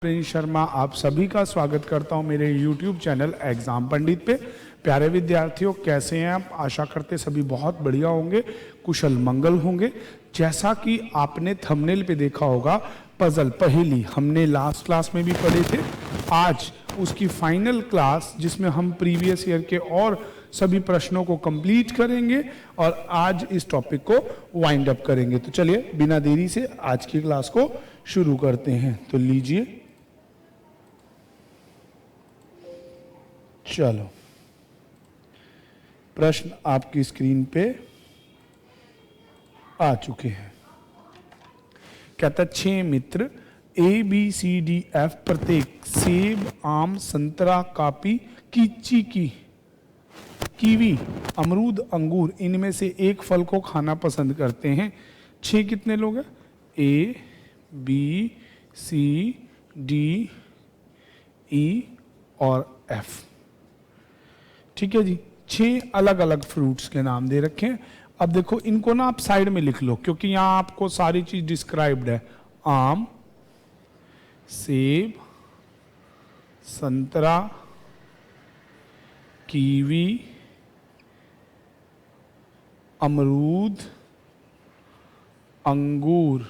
Prince Sharma आप सभी का स्वागत करता हूं मेरे YouTube चैनल एग्जाम पंडित पे। प्यारे विद्यार्थियों, कैसे हैं आप? आशा करते सभी बहुत बढ़िया होंगे, कुशल मंगल होंगे। जैसा कि आपने थंबनेल पे देखा होगा, पजल पहेली हमने लास्ट क्लास में भी पढ़े थे। आज उसकी फाइनल क्लास जिसमें हम प्रीवियस ईयर के और सभी प्रश्नों को कंप्लीट करेंगे और आज इस टॉपिक को वाइंड अप करेंगे। तो चलिए बिना देरी से आज की क्लास को शुरू करते हैं। तो लीजिए, चलो प्रश्न आपकी स्क्रीन पे आ चुके हैं। कहता 6 मित्र ABCDF प्रत्येक सेब, आम, संतरा, कापी, चीकी, कीवी, अमरूद, अंगूर इनमें से एक फल को खाना पसंद करते हैं। 6 कितने लोग हैं? A, B, C, D, E और F। ठीक है जी, 6 अलग अलग फ्रूट्स के नाम दे रखे हैं। अब देखो, इनको ना आप साइड में लिख लो क्योंकि यहां आपको सारी चीज डिस्क्राइब्ड है। आम, सेब, संतरा, कीवी, अमरूद, अंगूर।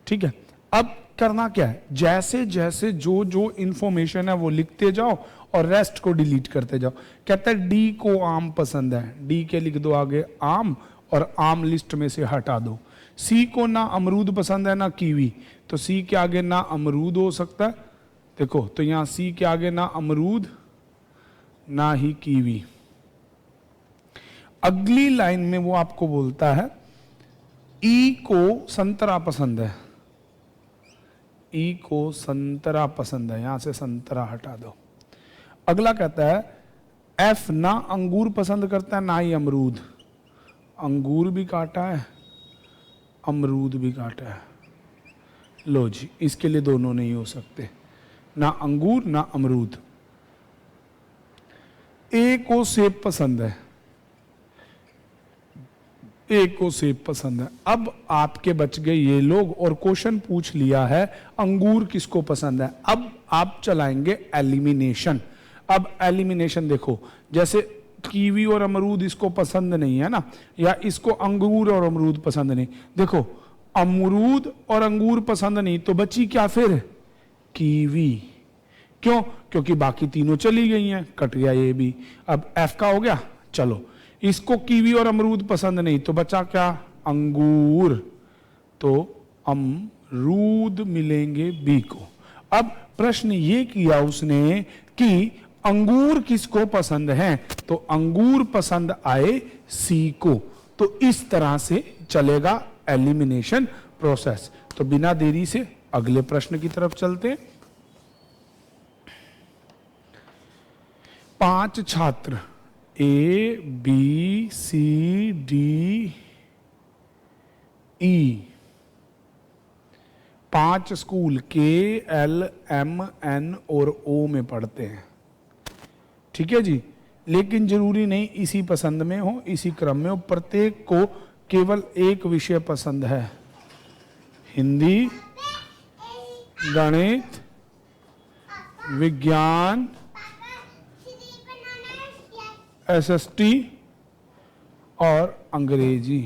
ठीक है, अब करना क्या है, जैसे जैसे जो जो इंफॉर्मेशन है वो लिखते जाओ और रेस्ट को डिलीट करते जाओ। कहता है डी को आम पसंद है, डी के लिख दो आगे आम और आम लिस्ट में से हटा दो। सी को ना अमरूद पसंद है ना कीवी, तो सी के आगे ना अमरूद हो सकता है। देखो, तो यहां सी के आगे ना अमरूद ना ही कीवी। अगली लाइन में वो आपको बोलता है ई को संतरा पसंद है, ई को संतरा पसंद है, यहां से संतरा हटा दो। अगला कहता है एफ ना अंगूर पसंद करता है ना ही अमरूद, अंगूर भी काटा है अमरूद भी काटा है। लो जी, इसके लिए दोनों नहीं हो सकते, ना अंगूर ना अमरूद। ए को सेब पसंद है, ए को सेब पसंद है। अब आपके बच गए ये लोग और क्वेश्चन पूछ लिया है अंगूर किसको पसंद है। अब आप चलाएंगे एलिमिनेशन। अब एलिमिनेशन देखो, जैसे कीवी और अमरूद इसको पसंद नहीं है ना, या इसको अंगूर और अमरूद पसंद नहीं। देखो, अमरूद और अंगूर पसंद नहीं तो बची क्या फिर? कीवी। क्यों? क्योंकि बाकी तीनों चली गई हैं, कट गया ये भी। अब एफ का हो गया। चलो, इसको कीवी और अमरूद पसंद नहीं तो बचा क्या? अंगूर। तो अमरूद मिलेंगे बी को। अब प्रश्न ये किया उसने कि अंगूर किसको पसंद है, तो अंगूर पसंद आए सी को। तो इस तरह से चलेगा एलिमिनेशन प्रोसेस। तो बिना देरी से अगले प्रश्न की तरफ चलते हैं। 5 छात्र A, B, C, D, E 5 school K, L, M, N और O में पढ़ते हैं। ठीक है जी, लेकिन जरूरी नहीं इसी पसंद में हो, इसी क्रम में हो। प्रत्येक को केवल एक विषय पसंद है, हिंदी, गणित, विज्ञान, SST और अंग्रेजी।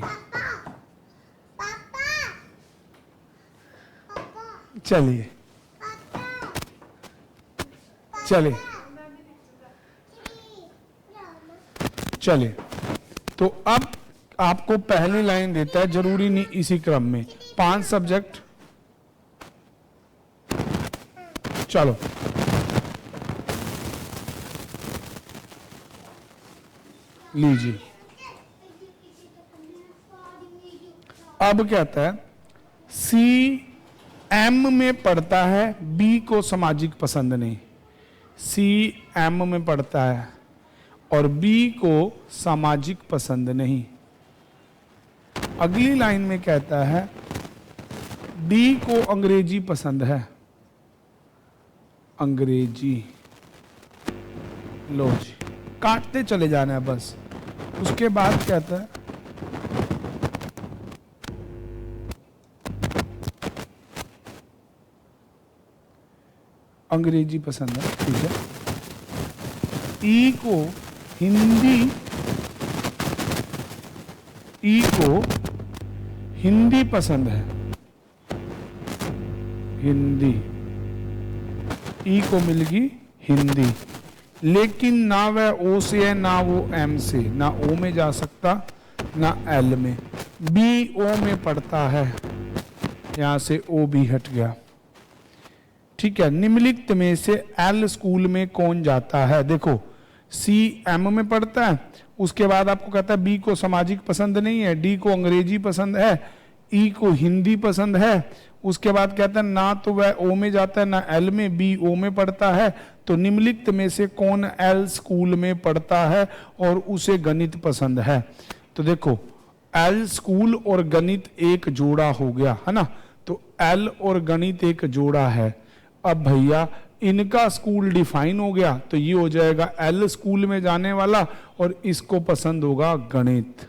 चलिए चलिए चलिए, तो अब आपको पहली लाइन देता है, जरूरी नहीं इसी क्रम में, 5 सब्जेक्ट। चलो, लीजिए। अब कहता है सी एम में पढ़ता है, बी को सामाजिक पसंद नहीं। सी एम में पढ़ता है और बी को सामाजिक पसंद नहीं। अगली लाइन में कहता है डी को अंग्रेजी पसंद है, अंग्रेजी। लो जी, काटते चले जाना है बस। उसके बाद कहता है अंग्रेजी पसंद है, ठीक है। ई को हिंदी पसंद है, हिंदी, ई को मिल गई हिंदी, लेकिन ना वह ओ से है ना वो एम से, ना ओ में जा सकता ना एल में, बी ओ में पढ़ता है, यहां से ओ भी हट गया, ठीक है। निम्नलिखित में से एल स्कूल में कौन जाता है? देखो सी एम में पढ़ता है, उसके बाद आपको कहता है बी को सामाजिक पसंद नहीं है, डी को अंग्रेजी पसंद है, ई को हिंदी पसंद है, उसके बाद कहता है ना तो वह ओ में जाता है ना एल में, बी ओ में पढ़ता है, तो निम्नलिखित में से कौन एल स्कूल में पढ़ता है और उसे गणित पसंद है? तो देखो एल स्कूल और गणित एक जोड़ा हो गया है ना, तो एल और गणित एक जोड़ा है। अब भैया इनका स्कूल डिफाइन हो गया, तो ये हो जाएगा एल स्कूल में जाने वाला और इसको पसंद होगा गणित।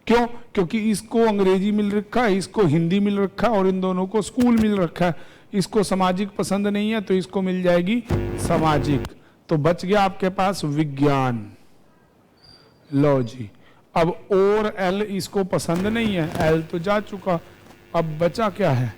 क्यों? क्योंकि इसको अंग्रेजी मिल रखा है, इसको हिंदी मिल रखा है और इन दोनों को स्कूल मिल रखा है। इसको सामाजिक पसंद नहीं है तो इसको मिल जाएगी सामाजिक। तो बच गया आपके पास विज्ञान, लो जी। अब और एल इसको पसंद नहीं है, एल तो जा चुका, अब बचा क्या है?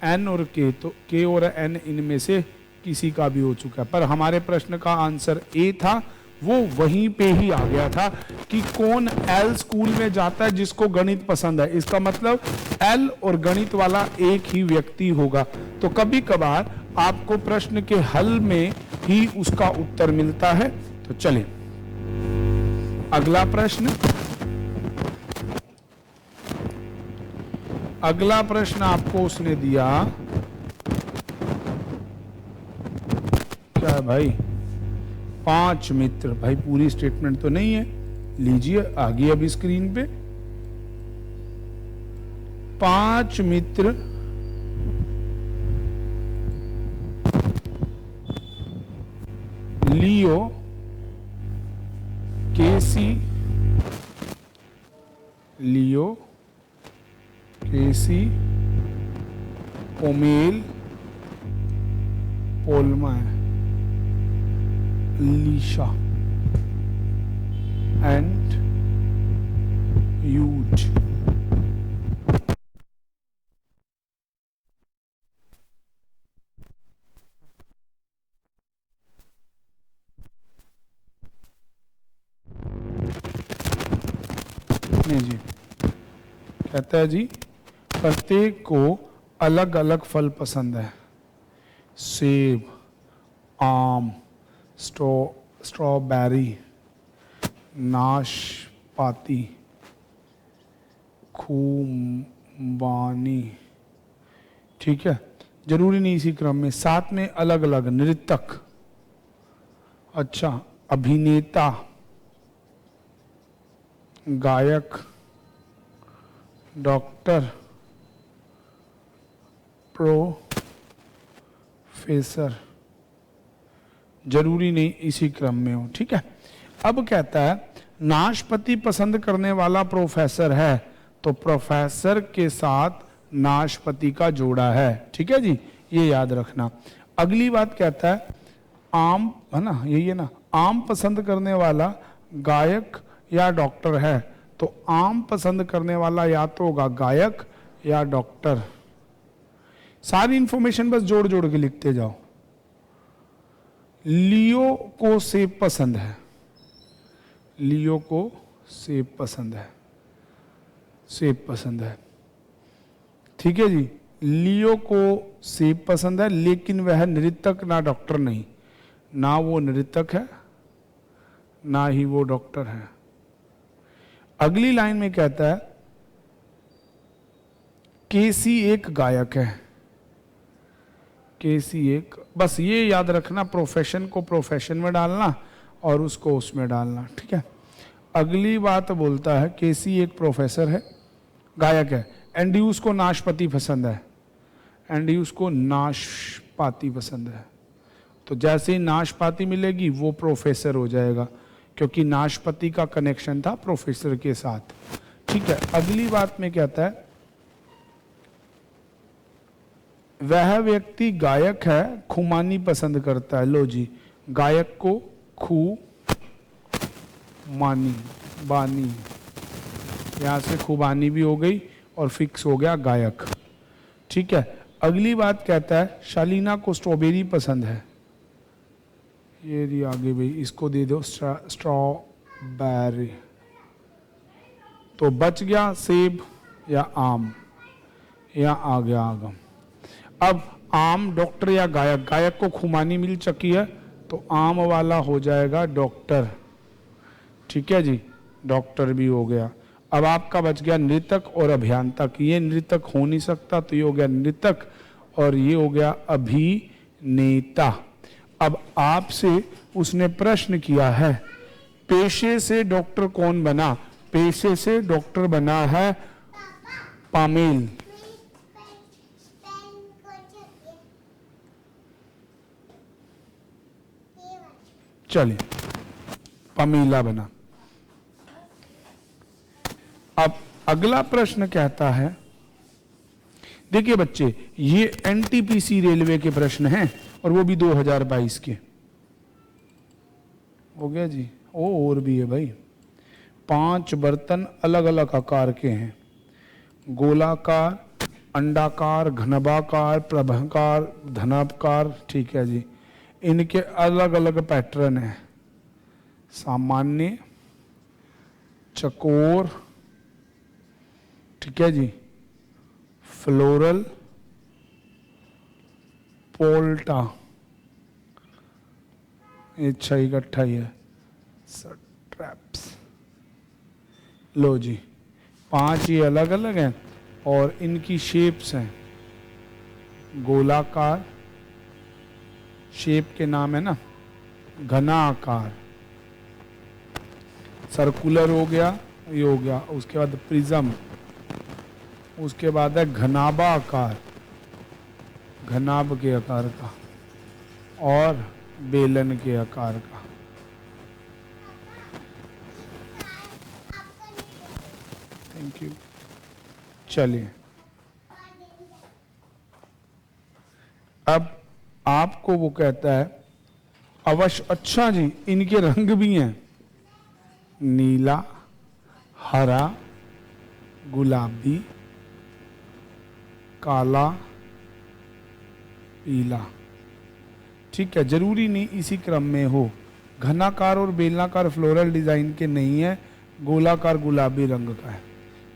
एन और के, तो के और एन इनमें से किसी का भी हो चुका है। पर हमारे प्रश्न का आंसर ए था, वो वहीं पे ही आ गया था कि कौन एल स्कूल में जाता है जिसको गणित पसंद है। इसका मतलब एल और गणित वाला एक ही व्यक्ति होगा। तो कभी कभार आपको प्रश्न के हल में ही उसका उत्तर मिलता है। तो चलिए अगला प्रश्न, अगला प्रश्न आपको उसने दिया क्या है भाई? 5 मित्र। भाई पूरी स्टेटमेंट तो नहीं है, लीजिए आ गई अभी स्क्रीन पे। 5 मित्र लियो, केसी, लियो, केसी, ओमेल, पोलमा, लीशा एंड यूज। नहीं जी, कहता है जी प्रत्येक को अलग अलग फल पसंद है। सेब, आम, स्ट्रॉबेरी, नाशपाती, खूबानी, ठीक है। जरूरी नहीं इसी क्रम में, साथ में अलग अलग नृतक, अच्छा, अभिनेता, गायक, डॉक्टर, प्रोफेसर, जरूरी नहीं इसी क्रम में हो, ठीक है। अब कहता है नाशपाती पसंद करने वाला प्रोफेसर है, तो प्रोफेसर के साथ नाशपाती का जोड़ा है, ठीक है जी, ये याद रखना। अगली बात कहता है आम, है ना, यही है ना, आम पसंद करने वाला गायक या डॉक्टर है, तो आम पसंद करने वाला या तो होगा गायक या डॉक्टर। सारी इंफॉर्मेशन बस जोड़ जोड़ के लिखते जाओ। लियो को सेब पसंद है, लियो को सेब पसंद है, सेब पसंद है, ठीक है जी। लियो को सेब पसंद है, लेकिन वह नृतक ना डॉक्टर नहीं, ना वो नृतक है ना ही वो डॉक्टर है। अगली लाइन में कहता है केसी एक गायक है, केसी एक, बस ये याद रखना, प्रोफेशन को प्रोफेशन में डालना और उसको उसमें डालना, ठीक है। अगली बात बोलता है केसी एक प्रोफेसर है, गायक है, एंड्यूस को नाशपाती पसंद है, एंड्यूस को नाशपाती पसंद है, तो जैसे ही नाशपाती मिलेगी वो प्रोफेसर हो जाएगा, क्योंकि नाशपाती का कनेक्शन था प्रोफेसर के साथ, ठीक है। अगली बात में कहता है वह व्यक्ति गायक है, खुमानी पसंद करता है। लो जी, गायक को खू मानी बानी, यहां से खुबानी भी हो गई और फिक्स हो गया गायक। ठीक है, अगली बात कहता है शालीना को स्ट्रॉबेरी पसंद है। ये रही आगे भाई, इसको दे दो स्ट्रॉबेरी। तो बच गया सेब या आम, या आ गया आगम। अब आम, डॉक्टर या गायक। गायक को खुमानी मिल चुकी है तो आम वाला हो जाएगा डॉक्टर। ठीक है जी, डॉक्टर भी हो गया। अब आपका बच गया नृतक और अभियंतक। ये नृतक हो नहीं सकता तो ये हो गया नृतक और ये हो गया अभिनेता। अब आपसे उसने प्रश्न किया है पेशे से डॉक्टर कौन बना। पेशे से डॉक्टर बना है पामेल। चलिए, पमीला बना। अब अगला प्रश्न कहता है, देखिए बच्चे, ये एनटीपीसी रेलवे के प्रश्न हैं और वो भी 2022 के। हो गया जी। और भी है भाई। 5 बर्तन अलग अलग आकार के हैं, गोलाकार, अंडाकार, घनभाकार, प्रभाकार, धनाकार। ठीक है जी, इनके अलग अलग पैटर्न हैं, सामान्य, चकोर, ठीक है जी, फ्लोरल, पोल्टा। अच्छा इकट्ठा ही है, ट्रैप्स। लो जी, 5 ये अलग अलग हैं और इनकी शेप्स हैं। गोलाकार शेप के नाम है ना, घना आकार, सर्कुलर हो गया, ये हो गया। उसके बाद प्रिज्म, उसके बाद है घनाभा आकार, घनाभ के आकार का, और बेलन के आकार का। Thank you. चलिए, अब आपको वो कहता है अवश्य। अच्छा जी, इनके रंग भी हैं, नीला, हरा, गुलाबी, काला, पीला। ठीक है, जरूरी नहीं इसी क्रम में हो। घनाकार और बेलनाकार फ्लोरल डिजाइन के नहीं है, गोलाकार गुलाबी रंग का है।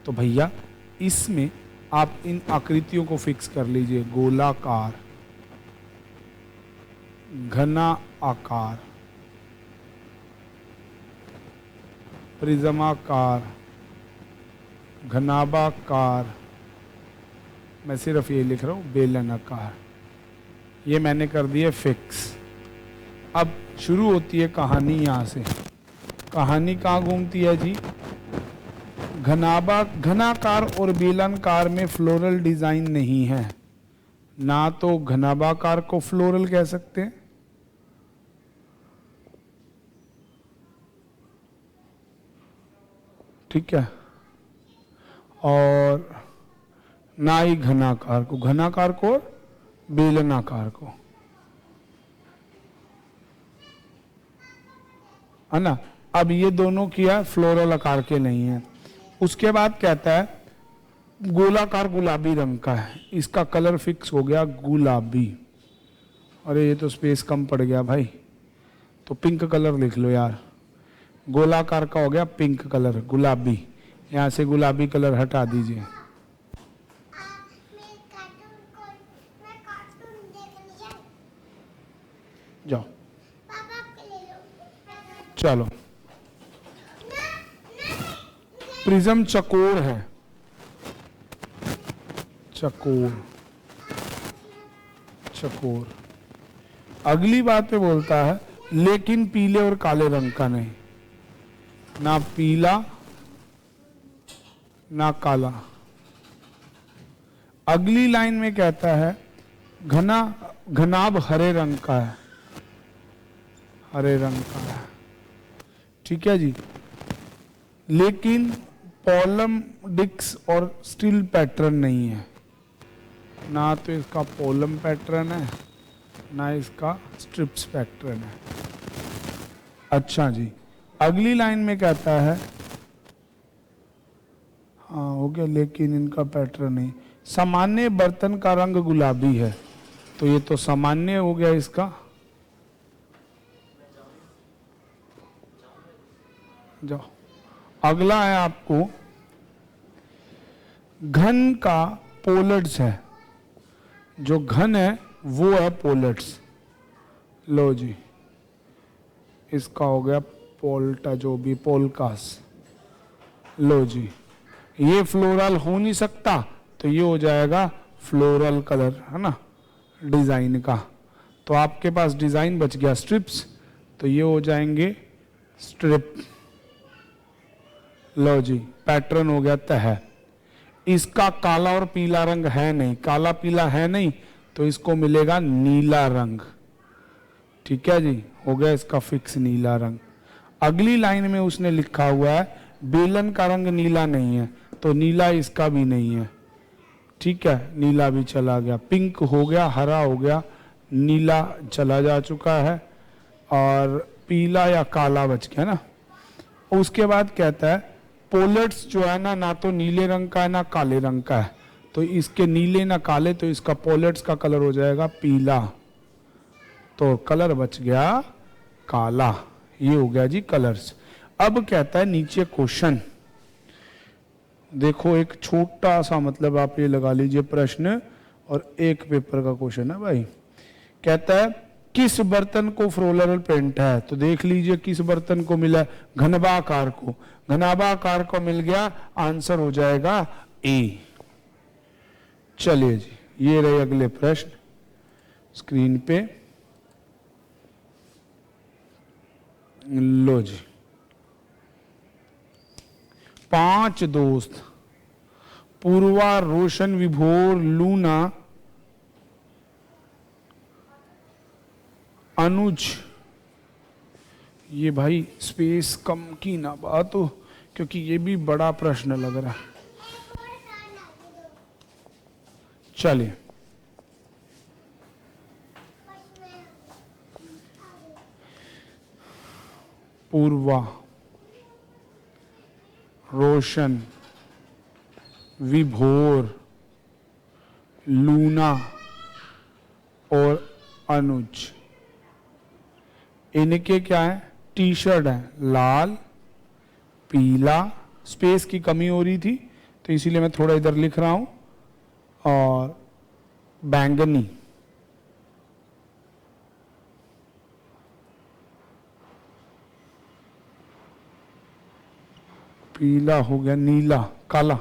तो भैया इसमें आप इन आकृतियों को फिक्स कर लीजिए। गोलाकार, घना आकार, प्रिज्माकार, घनाभाकार, मैं सिर्फ ये लिख रहा हूं बेलनाकार। ये मैंने कर दिए फिक्स। अब शुरू होती है कहानी यहां से। कहानी कहाँ घूमती है जी? घनाकार और बेलनाकार में फ्लोरल डिजाइन नहीं है, ना तो घनाभाकार को फ्लोरल कह सकते हैं, ठीक है, और ना ही घनाकार को। घनाकार को और बेलनाकार को, है ना। अब ये दोनों किया फ्लोरल आकार के नहीं है। उसके बाद कहता है गोलाकार गुलाबी रंग का है, इसका कलर फिक्स हो गया गुलाबी। अरे ये तो स्पेस कम पड़ गया भाई, तो पिंक कलर लिख लो यार। गोलाकार का हो गया पिंक कलर, गुलाबी। यहां से गुलाबी कलर हटा दीजिए। जाओ चलो। प्रिज्म चकोर है, चकोर चकोर। अगली बात पे बोलता है लेकिन पीले और काले रंग का नहीं, ना पीला ना काला। अगली लाइन में कहता है घनाभ हरे रंग का है, हरे रंग का है, ठीक है जी। लेकिन पॉलम डिक्स और स्टील पैटर्न नहीं है। ना तो इसका पोलम पैटर्न है ना इसका स्ट्रिप्स पैटर्न है। अच्छा जी, अगली लाइन में कहता है, हाँ हो गया, लेकिन इनका पैटर्न नहीं। सामान्य बर्तन का रंग गुलाबी है, तो ये तो सामान्य हो गया इसका। जाओ, अगला है आपको घन का पोलट्स है। जो घन है वो है पोलट्स। लो जी, इसका हो गया पोल्टा, जो भी पोलकास। लो जी, ये फ्लोरल हो नहीं सकता, तो ये हो जाएगा फ्लोरल कलर, है ना, डिजाइन का। तो आपके पास डिजाइन बच गया स्ट्रिप्स, तो ये हो जाएंगे स्ट्रिप। लो जी, पैटर्न हो गया तह। इसका काला और पीला रंग है नहीं, काला पीला है नहीं, तो इसको मिलेगा नीला रंग। ठीक है जी, हो गया इसका फिक्स नीला रंग। अगली लाइन में उसने लिखा हुआ है बेलन का रंग नीला नहीं है, तो नीला इसका भी नहीं है। ठीक है, नीला भी चला गया, पिंक हो गया, हरा हो गया, नीला चला जा चुका है, और पीला या काला बच गया ना। उसके बाद कहता है पोलट्स जो है ना, ना तो नीले रंग का है ना काले रंग का है, तो इसके नीले ना काले, तो इसका पोलट्स का कलर हो जाएगा पीला, तो कलर बच गया काला। ये हो गया जी कलर्स। अब कहता है नीचे क्वेश्चन देखो, एक छोटा सा, मतलब आप ये लगा लीजिए प्रश्न, और एक पेपर का क्वेश्चन है भाई। कहता है किस बर्तन को फ्लोरल पेंट है, तो देख लीजिए किस बर्तन को मिला, घनबाकार को। घनाभाकार को मिल गया, आंसर हो जाएगा ए। चलिए जी, ये रहे अगले प्रश्न स्क्रीन पे। लो जी, 5 दोस्त पूर्वा, रोशन, विभोर, लूना, अनुज। ये भाई स्पेस कम की ना बात हो, क्योंकि ये भी बड़ा प्रश्न लग रहा है। चलिए, पूर्वा, रोशन, विभोर, लूना और अनुज, इनके क्या है, टी शर्ट है लाल, पीला, स्पेस की कमी हो रही थी तो इसीलिए मैं थोड़ा इधर लिख रहा हूं, और बैंगनी, पीला हो गया, नीला, काला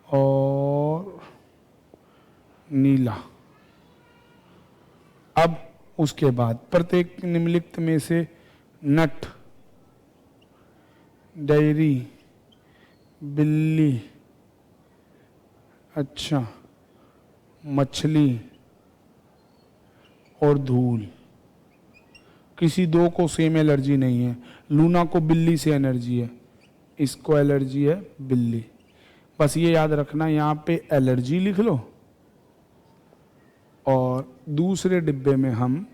और नीला। अब उसके बाद प्रत्येक निम्नलिखित में से नट, डायरी, बिल्ली, अच्छा, मछली और धूल, किसी दो को सेम एलर्जी नहीं है। लूना को बिल्ली से एलर्जी है, इसको एलर्जी है बिल्ली। बस ये याद रखना, यहाँ पे एलर्जी लिख लो, और दूसरे डिब्बे में हम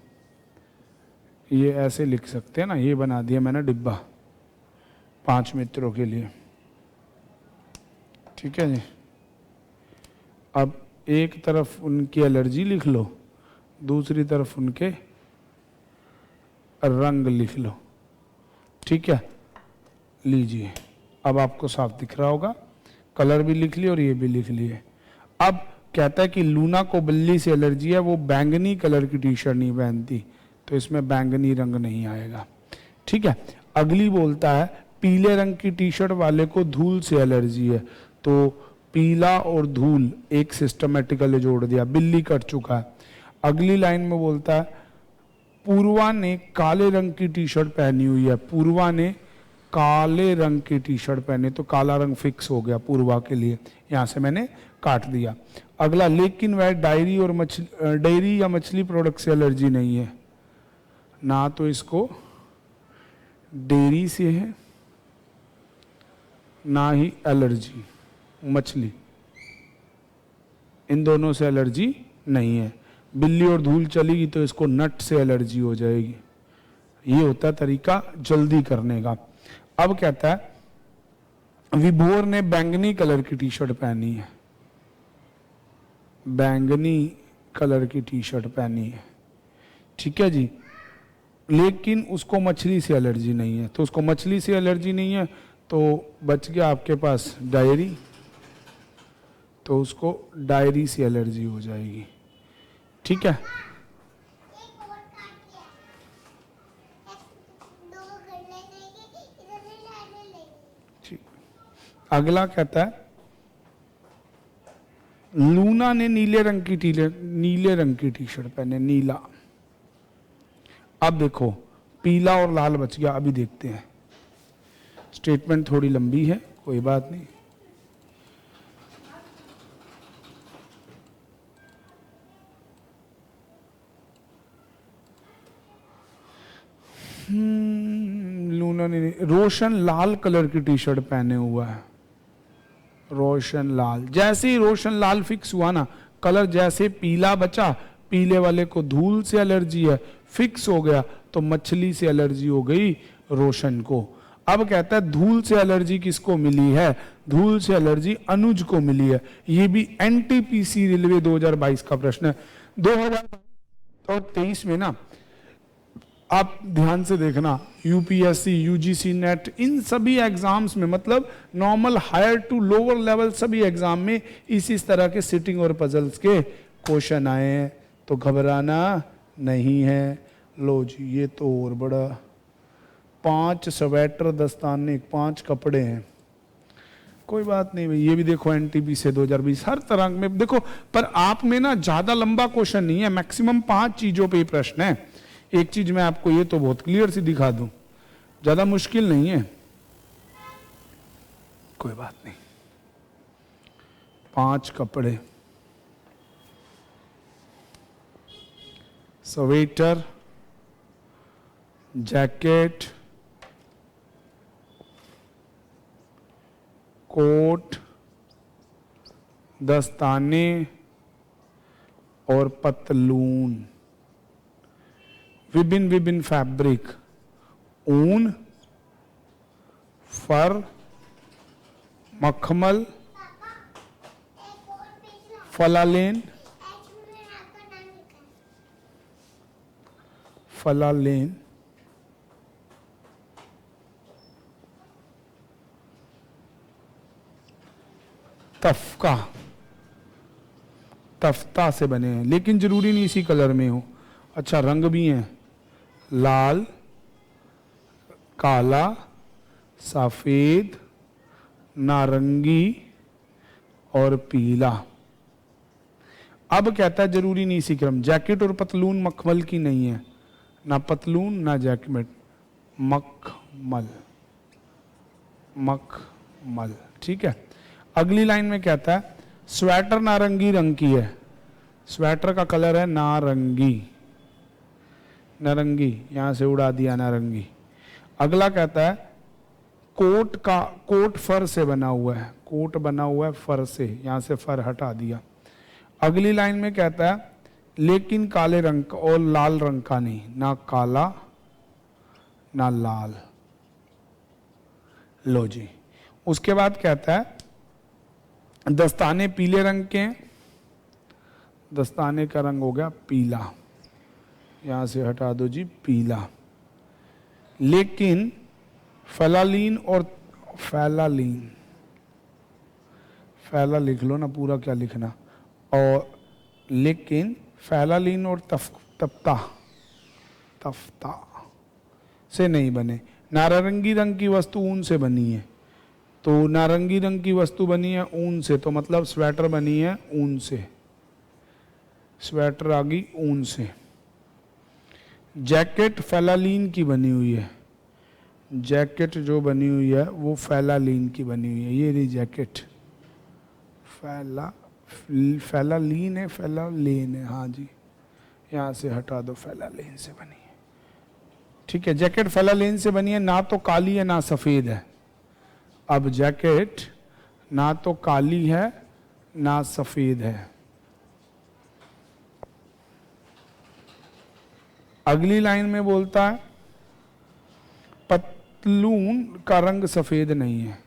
ये ऐसे लिख सकते हैं ना, ये बना दिया मैंने डिब्बा 5 मित्रों के लिए। ठीक है जी, अब एक तरफ उनकी एलर्जी लिख लो, दूसरी तरफ उनके रंग लिख लो। ठीक है, लीजिए, अब आपको साफ दिख रहा होगा, कलर भी लिख लिए और ये भी लिख लिए। अब कहता है कि लूना को बिल्ली से एलर्जी है, वो बैंगनी कलर की टी शर्ट नहीं पहनती, तो इसमें बैंगनी रंग नहीं आएगा। ठीक है, अगली बोलता है पीले रंग की टी शर्ट वाले को धूल से एलर्जी है, तो पीला और धूल एक सिस्टमेटिकली जोड़ दिया, बिल्ली कट चुका है। अगली लाइन में बोलता है पूर्वा ने काले रंग की टी शर्ट पहनी हुई है, पूर्वा ने काले रंग की टी शर्ट पहने, तो काला रंग फिक्स हो गया पूर्वा के लिए, यहां से मैंने काट दिया। अगला, लेकिन वह डायरी और डेयरी या मछली प्रोडक्ट से एलर्जी नहीं है, ना तो इसको डेयरी से है ना ही एलर्जी, मछली, इन दोनों से एलर्जी नहीं है। बिल्ली और धूल चलेगी तो इसको नट से एलर्जी हो जाएगी। ये होता है तरीका जल्दी करने का। अब कहता है विभोर ने बैंगनी कलर की टी शर्ट पहनी है, बैंगनी कलर की टी शर्ट पहनी है, ठीक है जी, लेकिन उसको मछली से एलर्जी नहीं है। तो उसको मछली से एलर्जी नहीं है तो बच गया आपके पास डायरी, तो उसको डायरी से एलर्जी हो जाएगी, ठीक है। ठीक, अगला कहता है लूना ने नीले रंग की टी शर्ट पहने, नीला। अब देखो पीला और लाल बच गया। अभी देखते हैं, स्टेटमेंट थोड़ी लंबी है, कोई बात नहीं। लूना ने रोशन लाल कलर की टी शर्ट पहने हुआ है, रोशन लाल। जैसे ही रोशन लाल फिक्स हुआ ना, कलर जैसे पीला बचा, पीले वाले को धूल से एलर्जी है, फिक्स हो गया तो मछली से एलर्जी हो गई रोशन को। अब कहता है धूल से एलर्जी किसको मिली है? धूल से एलर्जी अनुज को मिली है। ये भी एनटीपीसी रेलवे 2022 का प्रश्न है। 2023 में ना आप ध्यान से देखना, यूपीएससी, यूजीसी नेट, इन सभी एग्जाम्स में, मतलब normal, higher to lower level सभी एग्जाम में इस तरह के सिटिंग और पजल्स के क्वेश्चन आए हैं, तो घबराना नहीं है। लो जी, ये तो और बड़ा, 5 स्वेटर दस्ताने, 5 कपड़े हैं, कोई बात नहीं भाई। ये भी देखो एनटीपी से 2020, हर तरह में देखो। पर आप में ना ज्यादा लंबा क्वेश्चन नहीं है, मैक्सिमम 5 चीजों पे प्रश्न है। एक चीज मैं आपको ये तो बहुत क्लियर सी दिखा दूं, ज्यादा मुश्किल नहीं है, कोई बात नहीं। 5 कपड़े, स्वेटर, जैकेट, कोट, दस्ताने और पतलून। विभिन्न विभिन्न फैब्रिक, ऊन, फर, मखमल, फलालेन, फलालेन, तफका, तफ्ता से बने हैं, लेकिन जरूरी नहीं इसी कलर में हो। अच्छा, रंग भी हैं, लाल, काला, सफेद, नारंगी और पीला। अब कहता है जरूरी नहीं इसी क्रम। जैकेट और पतलून मखमल की नहीं है, ना पतलून ना जैकेट, मखमल, मखमल, ठीक है। अगली लाइन में कहता है स्वेटर नारंगी रंग की है, स्वेटर का कलर है नारंगी, नारंगी, यहां से उड़ा दिया नारंगी। अगला कहता है कोट फर से बना हुआ है, कोट बना हुआ है फर से, यहां से फर हटा दिया। अगली लाइन में कहता है लेकिन काले रंग का और लाल रंग का नहीं, ना काला ना लाल। लो जी, उसके बाद कहता है दस्ताने पीले रंग के हैं, दस्ताने का रंग हो गया पीला, यहां से हटा दो जी पीला। लेकिन फैलालीन और फैलालीन, फैला लिख लो ना, पूरा क्या लिखना, और लेकिन फैलालीन और तफ्ता से नहीं बने। नारंगी रंग की वस्तु ऊन से बनी है, तो नारंगी रंग की वस्तु बनी है ऊन से, तो मतलब स्वेटर बनी है ऊन से, स्वेटर आ गई ऊन से। जैकेट फैलालीन की बनी हुई है, जैकेट जो बनी हुई है वो फैलालीन की बनी हुई है। ये रही जैकेट, फैलालीन है, फैलालेन है, हाँ जी, यहाँ से हटा दो, फैलालेन से बनी है, ठीक है। जैकेट फैलालेन से बनी है, ना तो काली है ना सफेद है। अब जैकेट ना तो काली है ना सफेद है। अगली लाइन में बोलता है पतलून का रंग सफेद नहीं है,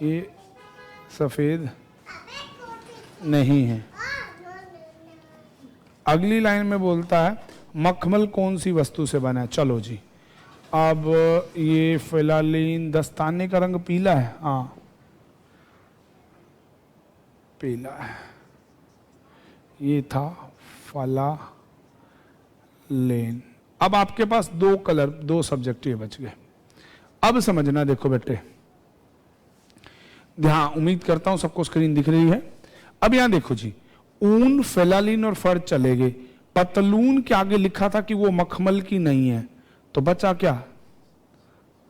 ये सफेद नहीं है। अगली लाइन में बोलता है मखमल कौन सी वस्तु से बना है। चलो जी, अब ये फिलालीन दस्ताने का रंग पीला है, हाँ पीला है। ये था फलालेन। अब आपके पास दो कलर, दो सब्जेक्ट ये बच गए। अब समझना, देखो बेटे ध्यान, उम्मीद करता हूं सबको स्क्रीन दिख रही है। अब यहां देखो जी, ऊन, फेलालीन और फर चले गए। पतलून के आगे लिखा था कि वो मखमल की नहीं है, तो बचा क्या?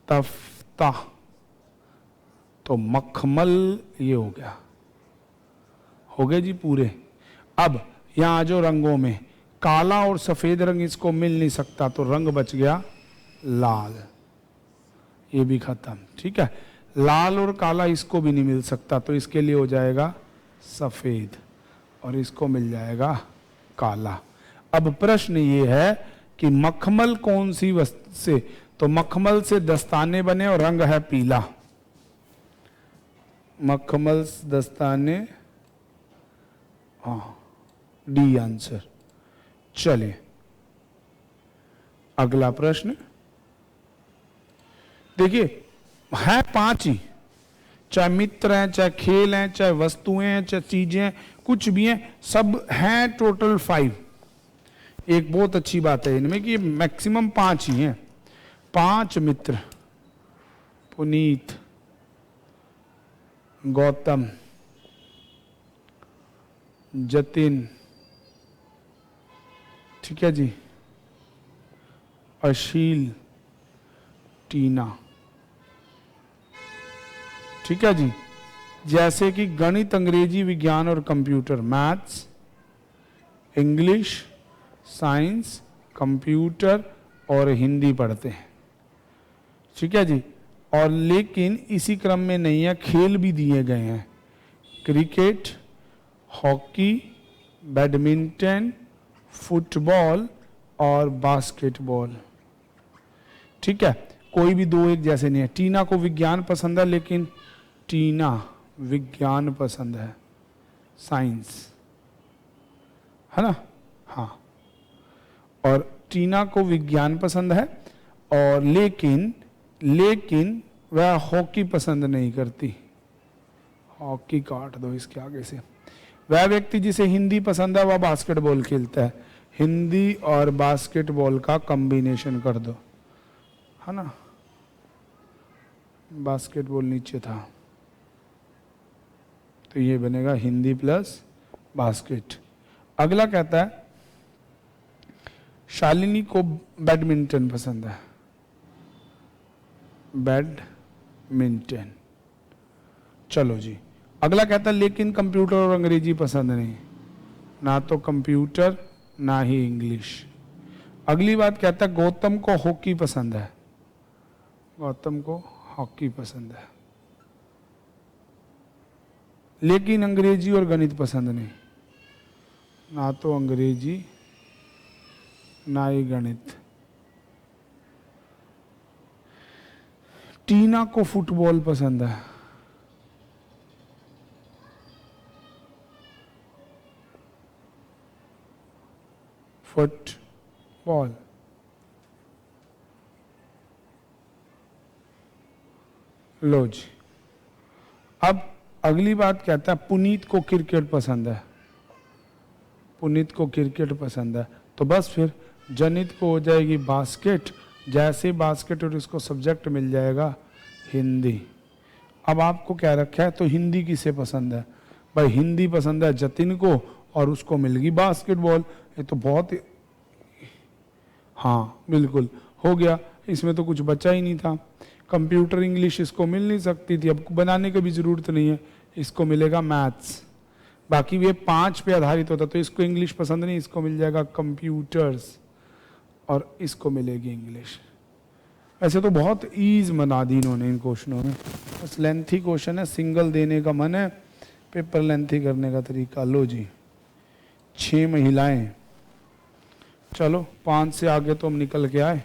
तफ्ता। तो मखमल ये हो गया, हो गए जी पूरे। अब यहां जो रंगों में काला और सफेद रंग इसको मिल नहीं सकता, तो रंग बच गया लाल, ये भी खत्म। ठीक है, लाल और काला इसको भी नहीं मिल सकता, तो इसके लिए हो जाएगा सफेद, और इसको मिल जाएगा काला। अब प्रश्न ये है कि मखमल कौन सी वस्तु से, तो मखमल से दस्ताने बने और रंग है पीला। मखमल दस्ताने, हाँ डी आंसर। चलिए अगला प्रश्न देखिए, है 5 ही, चाहे मित्र हैं, चाहे खेल हैं, चाहे वस्तुएं हैं, चाहे चीजें हैं, कुछ भी हैं, सब हैं टोटल 5। एक बहुत अच्छी बात है इनमें कि मैक्सिमम 5 ही हैं। 5 मित्र, पुनीत, गौतम, जतिन, ठीक है जी, अशील, टीना, ठीक है जी। जैसे कि गणित, अंग्रेजी, विज्ञान और computer, maths, English, science, computer और हिंदी पढ़ते हैं, ठीक है जी। और लेकिन इसी क्रम में नहीं है, खेल भी दिए गए हैं, क्रिकेट, हॉकी, बैडमिंटन, फुटबॉल और बास्केटबॉल, ठीक है। कोई भी दो एक जैसे नहीं है। टीना को विज्ञान पसंद है, लेकिन टीना विज्ञान पसंद है, साइंस, है ना, हाँ। और टीना को विज्ञान पसंद है, और लेकिन वह हॉकी पसंद नहीं करती। हॉकी काट दो इसके आगे से। वह व्यक्ति जिसे हिंदी पसंद है वह बास्केटबॉल खेलता है। हिंदी और बास्केटबॉल का कॉम्बिनेशन कर दो, है ना। बास्केटबॉल नीचे था, तो ये बनेगा हिंदी प्लस बास्केट। अगला कहता है शालिनी को बैडमिंटन पसंद है, बैडमिंटन। चलो जी, अगला कहता है लेकिन कंप्यूटर और अंग्रेजी पसंद नहीं, ना तो कंप्यूटर ना ही इंग्लिश। अगली बात कहता है गौतम को हॉकी पसंद है, गौतम को हॉकी पसंद है, लेकिन अंग्रेजी और गणित पसंद नहीं, ना तो अंग्रेजी ना ही गणित। टीना को फुटबॉल पसंद है, फुटबॉल। लो जी, अब अगली बात कहता है पुनीत को क्रिकेट पसंद है, पुनीत को क्रिकेट पसंद है, तो बस फिर जनित को हो जाएगी बास्केट। जैसे बास्केट और इसको सब्जेक्ट मिल जाएगा हिंदी। अब आपको क्या रखा है, तो हिंदी किसे पसंद है भाई? हिंदी पसंद है जतिन को, और उसको मिल गई बास्केटबॉल। ये तो बहुत, हाँ बिल्कुल हो गया, इसमें तो कुछ बचा ही नहीं था। कंप्यूटर, इंग्लिश इसको मिल नहीं सकती थी, अब बनाने की भी जरूरत नहीं है, इसको मिलेगा मैथ्स। बाकी ये 5 पे आधारित होता, तो इसको इंग्लिश पसंद नहीं, इसको मिल जाएगा कंप्यूटर्स, और इसको मिलेगी इंग्लिश। ऐसे तो बहुत ईज बना दी इन्होंने इन क्वेश्चनों में, बस लेंथी क्वेश्चन है, सिंगल देने का मन है, पेपर लेंथी करने का तरीका। लो जी 6 महिलाएं, चलो 5 से आगे तो हम निकल के आए।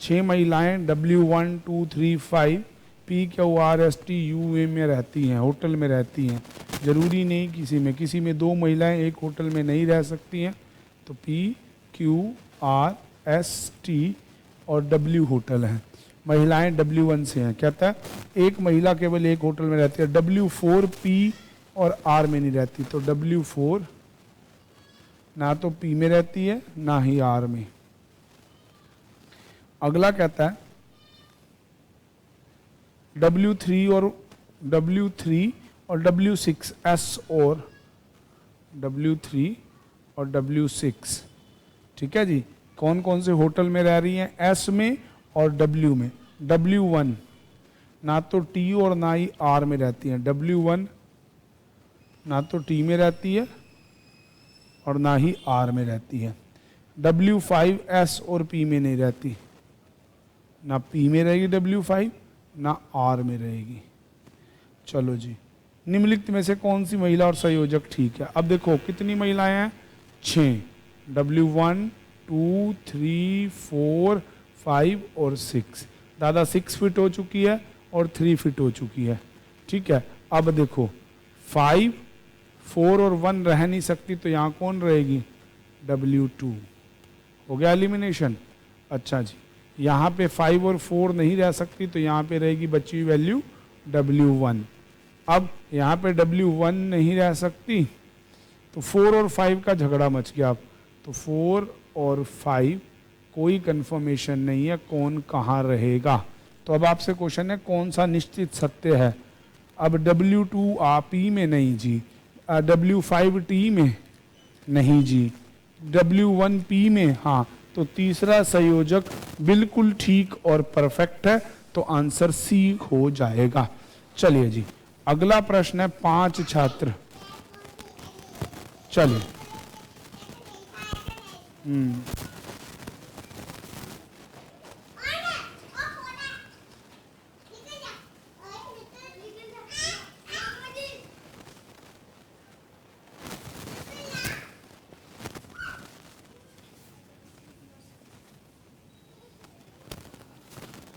6 महिलाएं W1 2 3 5 PQRSTUV में रहती हैं, होटल में रहती हैं। जरूरी नहीं किसी में 2 महिलाएं एक होटल में नहीं रह सकती हैं, तो PQRST और W होटल हैं। महिलाएं W1 से हैं। कहता है एक महिला केवल एक होटल में रहती है। W4 P और R में नहीं रहती, तो W4 ना तो P में रहती है ना ही R में। अगला कहता है W3 और W6 S और W3 और W6, ठीक है जी। कौन कौन से होटल में रह रही हैं? S में और W में। W1 ना तो T और ना ही R में रहती हैं। W1 ना तो T में रहती है और ना ही R में रहती है। W5 S और P में नहीं रहती, ना P में रहेगी W5 ना R में रहेगी। चलो जी, निम्नलिखित में से कौन सी महिला और संयोजक ठीक है? अब देखो कितनी महिलाएं हैं? 6। W1 2 3 4 5 और 6। दादा 6 फिट हो चुकी है और 3 फिट हो चुकी है, ठीक है। अब देखो 5 4 और 1 रह नहीं सकती, तो यहाँ कौन रहेगी? W2। हो गया एलिमिनेशन। अच्छा जी, यहाँ पे 5 और 4 नहीं रह सकती, तो यहाँ पे रहेगी बची हुई वैल्यू W1। अब यहाँ पे W1 नहीं रह सकती, तो 4 और 5 का झगड़ा मच गया। अब तो 4 और 5 कोई कंफर्मेशन नहीं है कौन कहाँ रहेगा। तो अब आपसे क्वेश्चन है कौन सा निश्चित सत्य है? अब W2 P में नहीं जी, W5 T में नहीं जी, W1 P में हाँ। तो तीसरा संयोजक बिल्कुल ठीक और परफेक्ट है, तो आंसर C हो जाएगा। चलिए जी, अगला प्रश्न है 5 छात्र। चलिए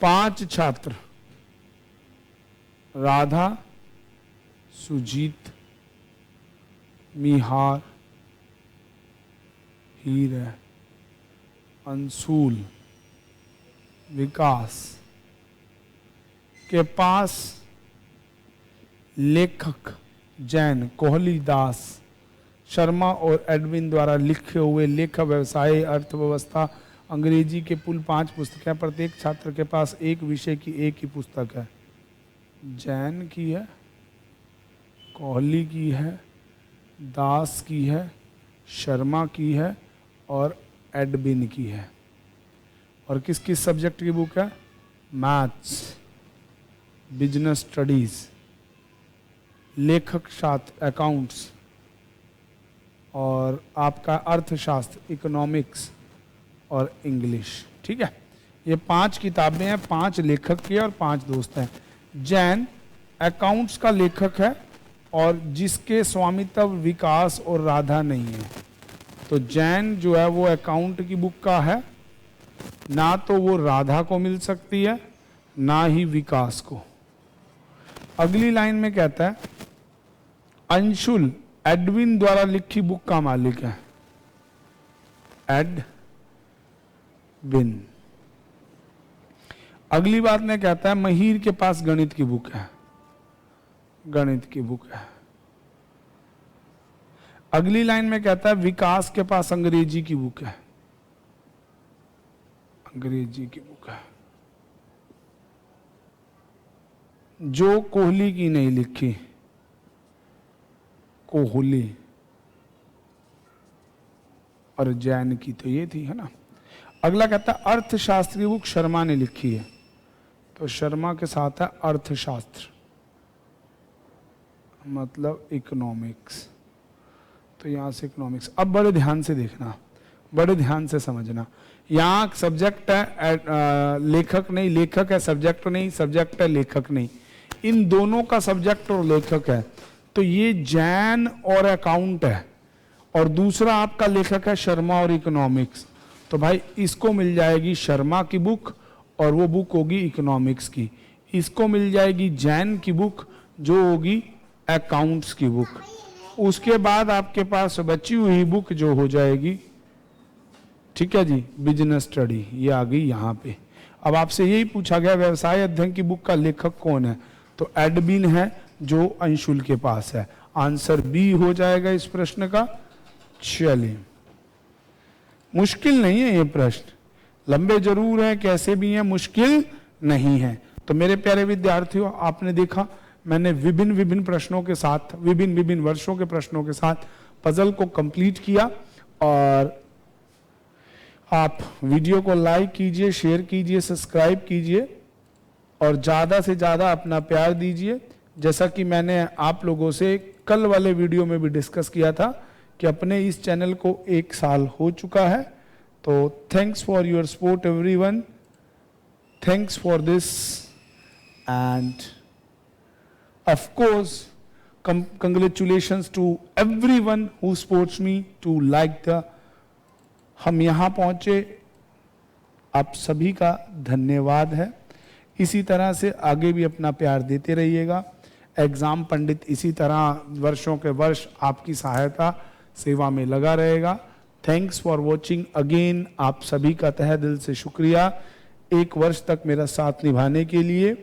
पांच छात्र राधा, सुजीत, मिहार, हीरे, अंशुल, विकास के पास लेखक जैन कोहली दास शर्मा और एडविन द्वारा लिखे हुए लेख व्यवसाय अर्थव्यवस्था अंग्रेजी के कुल 5 पुस्तकें। प्रत्येक छात्र के पास एक विषय की एक ही पुस्तक है। जैन की है, कोहली की है, दास की है, शर्मा की है और एडबिन की है। और किस किस सब्जेक्ट की बुक है? मैथ्स, बिजनेस स्टडीज, लेखक शास्त्र अकाउंट्स और आपका अर्थशास्त्र इकोनॉमिक्स और इंग्लिश, ठीक है। ये 5 किताबें हैं, 5 लेखक की और 5 दोस्त हैं। जैन अकाउंट्स का लेखक है और जिसके स्वामित्व विकास और राधा नहीं है। तो जैन जो है वो अकाउंट की बुक का है, ना तो वो राधा को मिल सकती है ना ही विकास को। अगली लाइन में कहता है अंशुल एडविन द्वारा लिखी बुक का मालिक है। एडविन। अगली बात में कहता है महीर के पास गणित की बुक है, गणित की बुक है। अगली लाइन में कहता है विकास के पास अंग्रेजी की बुक है, अंग्रेजी की बुक है। जो कोहली की नहीं लिखी, कोहली और जैन की तो ये थी, है ना। अगला कहता है अर्थशास्त्री बुक शर्मा ने लिखी है, तो शर्मा के साथ है अर्थशास्त्र मतलब इकोनॉमिक्स, तो यहां से इकोनॉमिक्स। अब बड़े ध्यान से देखना, बड़े ध्यान से समझना। यहाँ सब्जेक्ट है लेखक नहीं, लेखक है सब्जेक्ट नहीं, सब्जेक्ट है लेखक नहीं, इन दोनों का सब्जेक्ट और लेखक है। तो ये जैन और अकाउंट है, और दूसरा आपका लेखक है शर्मा और इकोनॉमिक्स। तो भाई इसको मिल जाएगी शर्मा की बुक और वो बुक होगी इकोनॉमिक्स की। इसको मिल जाएगी जैन की बुक जो होगी अकाउंट्स की बुक। उसके बाद आपके पास बची हुई बुक जो हो जाएगी, ठीक है जी, बिजनेस स्टडी, ये आ गई यहाँ पे। अब आपसे यही पूछा गया व्यवसाय अध्ययन की बुक का लेखक कौन है, तो एडबिन है जो अंशुल के पास है। आंसर बी हो जाएगा इस प्रश्न का। चलिए, मुश्किल नहीं है ये प्रश्न, लंबे जरूर है, कैसे भी हैं, मुश्किल नहीं है। तो मेरे प्यारे विद्यार्थियों, आपने देखा मैंने विभिन्न विभिन्न प्रश्नों के साथ, विभिन्न विभिन्न वर्षों के प्रश्नों के साथ पजल को कंप्लीट किया। और आप वीडियो को लाइक कीजिए, शेयर कीजिए, सब्सक्राइब कीजिए और ज़्यादा से ज़्यादा अपना प्यार दीजिए। जैसा कि मैंने आप लोगों से कल वाले वीडियो में भी डिस्कस किया था कि अपने इस चैनल को 1 साल हो चुका है। तो thanks for your support everyone, thanks for this, and of course congratulations to everyone who supports me to like the, हम यहाँ पहुँचे, आप सभी का धन्यवाद है। इसी तरह से आगे भी अपना प्यार देते रहिएगा। एग्जाम पंडित इसी तरह वर्षों के वर्ष आपकी सहायता सेवा में लगा रहेगा। थैंक्स फॉर वॉचिंग अगेन, आप सभी का तहे दिल से शुक्रिया 1 वर्ष तक मेरा साथ निभाने के लिए।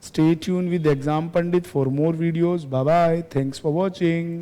Stay tuned with Exam Pandit for more videos. Bye bye. Thanks for watching.